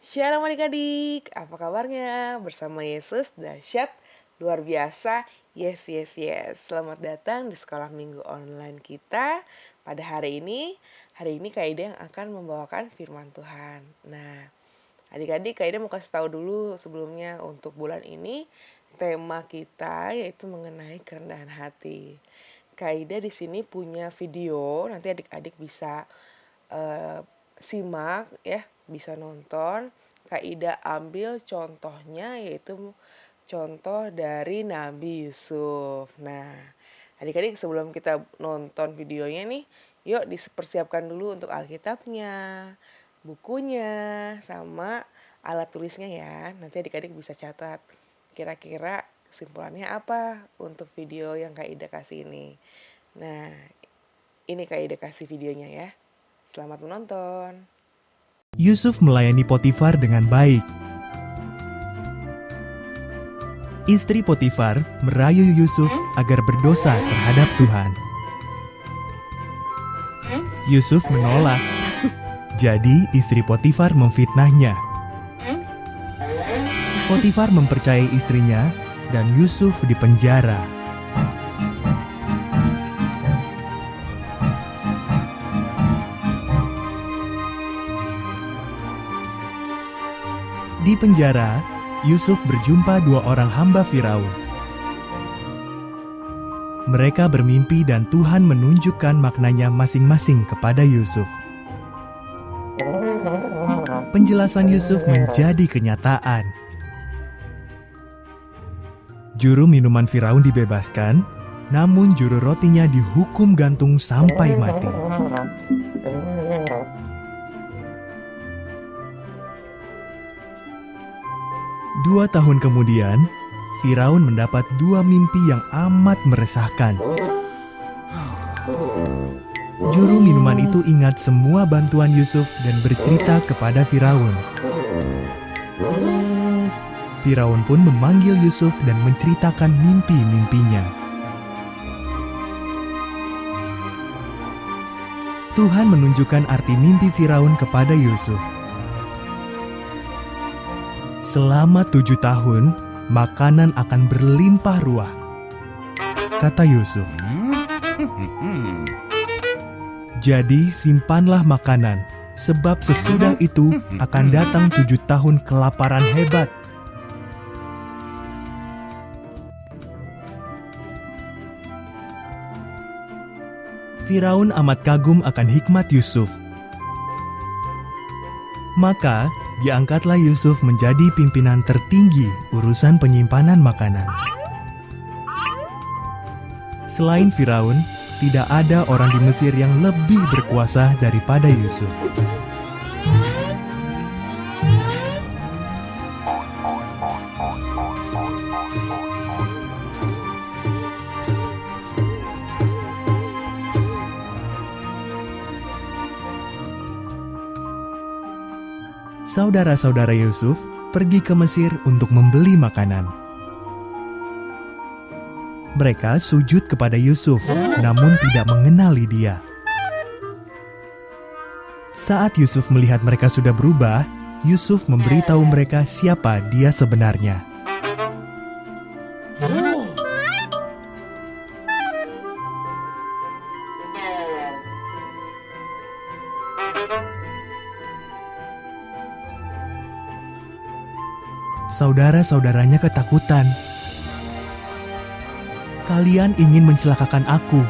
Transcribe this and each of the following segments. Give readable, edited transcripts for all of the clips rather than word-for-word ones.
Shalom adik-adik, apa kabarnya? Bersama Yesus, dahsyat, luar biasa, yes, yes, yes. Selamat datang di sekolah minggu online kita. Pada hari ini Kak Ida yang akan membawakan firman Tuhan. Nah, adik-adik, Kak Ida mau kasih tahu dulu sebelumnya untuk bulan ini, tema kita yaitu mengenai kerendahan hati. Kak Ida di sini punya video, nanti adik-adik bisa simak ya, bisa nonton. Kak Ida ambil contohnya yaitu contoh dari Nabi Yusuf. Nah, adik-adik sebelum kita nonton videonya nih, yuk dipersiapkan dulu untuk Alkitabnya, bukunya, sama alat tulisnya ya. Nanti adik-adik bisa catat kira-kira kesimpulannya apa untuk video yang Kak Ida kasih ini. Nah, ini Kak Ida kasih videonya ya. Selamat menonton. Yusuf melayani Potifar dengan baik. Istri Potifar merayu Yusuf agar berdosa terhadap Tuhan. Yusuf menolak. Jadi istri Potifar memfitnahnya. Potifar mempercayai istrinya dan Yusuf dipenjara. Di penjara, Yusuf berjumpa dua orang hamba Firaun. Mereka bermimpi dan Tuhan menunjukkan maknanya masing-masing kepada Yusuf. Penjelasan Yusuf menjadi kenyataan. Juru minuman Firaun dibebaskan, namun juru rotinya dihukum gantung sampai mati. 2 tahun kemudian, Firaun mendapat 2 mimpi yang amat meresahkan. Juru minuman itu ingat semua bantuan Yusuf dan bercerita kepada Firaun. Firaun pun memanggil Yusuf dan menceritakan mimpi-mimpinya. Tuhan menunjukkan arti mimpi Firaun kepada Yusuf. Selama 7 tahun, makanan akan berlimpah ruah, kata Yusuf. Jadi simpanlah makanan, sebab sesudah itu akan datang 7 tahun kelaparan hebat. Firaun amat kagum akan hikmat Yusuf. Maka, diangkatlah Yusuf menjadi pimpinan tertinggi urusan penyimpanan makanan. Selain Firaun, tidak ada orang di Mesir yang lebih berkuasa daripada Yusuf. Saudara-saudara Yusuf pergi ke Mesir untuk membeli makanan. Mereka sujud kepada Yusuf, namun tidak mengenali dia. Saat Yusuf melihat mereka sudah berubah, Yusuf memberitahu mereka siapa dia sebenarnya. Saudara-saudaranya ketakutan. Kalian ingin mencelakakan aku,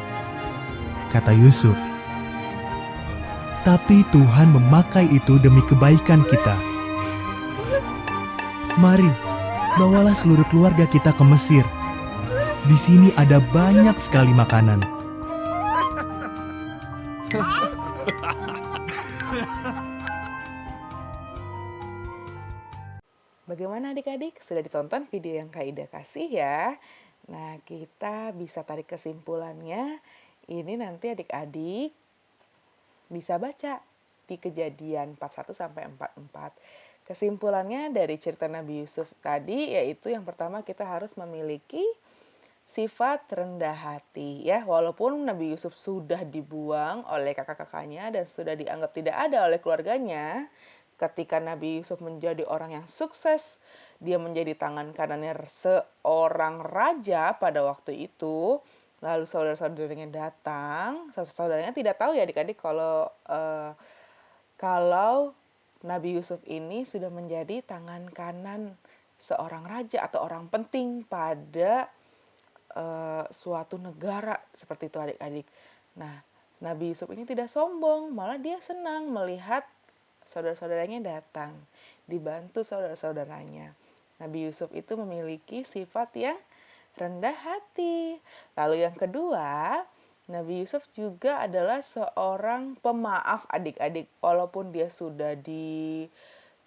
kata Yusuf. Tapi Tuhan memakai itu demi kebaikan kita. Mari, bawalah seluruh keluarga kita ke Mesir. Di sini ada banyak sekali makanan. Bagaimana adik-adik? Sudah ditonton video yang Kak Ida kasih ya? Nah, kita bisa tarik kesimpulannya. Ini nanti adik-adik bisa baca di Kejadian 41 sampai 44. Kesimpulannya dari cerita Nabi Yusuf tadi yaitu yang pertama kita harus memiliki sifat rendah hati ya. Walaupun Nabi Yusuf sudah dibuang oleh kakak-kakaknya dan sudah dianggap tidak ada oleh keluarganya, ketika Nabi Yusuf menjadi orang yang sukses, dia menjadi tangan kanannya seorang raja pada waktu itu. Lalu saudara-saudaranya datang, saudaranya tidak tahu ya adik-adik kalau Nabi Yusuf ini sudah menjadi tangan kanan seorang raja atau orang penting pada suatu negara seperti itu adik-adik. Nah, Nabi Yusuf ini tidak sombong, malah dia senang melihat saudara-saudaranya datang, dibantu saudara-saudaranya. Nabi Yusuf itu memiliki sifat yang rendah hati. Lalu yang kedua, Nabi Yusuf juga adalah seorang pemaaf adik-adik. Walaupun dia sudah dibikin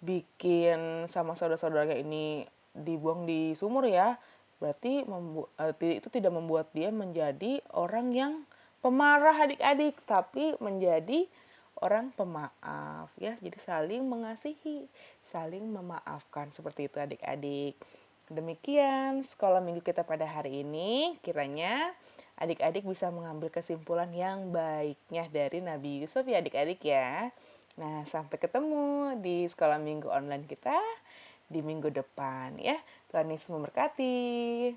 sama saudara-saudaranya ini dibuang di sumur ya, berarti itu tidak membuat dia menjadi orang yang pemarah adik-adik, tapi menjadi orang pemaaf ya. Jadi saling mengasihi, saling memaafkan seperti itu adik-adik. Demikian sekolah minggu kita pada hari ini. Kiranya adik-adik bisa mengambil kesimpulan yang baiknya dari Nabi Yusuf ya adik-adik ya. Nah, sampai ketemu di sekolah minggu online kita di minggu depan ya. Tuhan Yesus memberkati.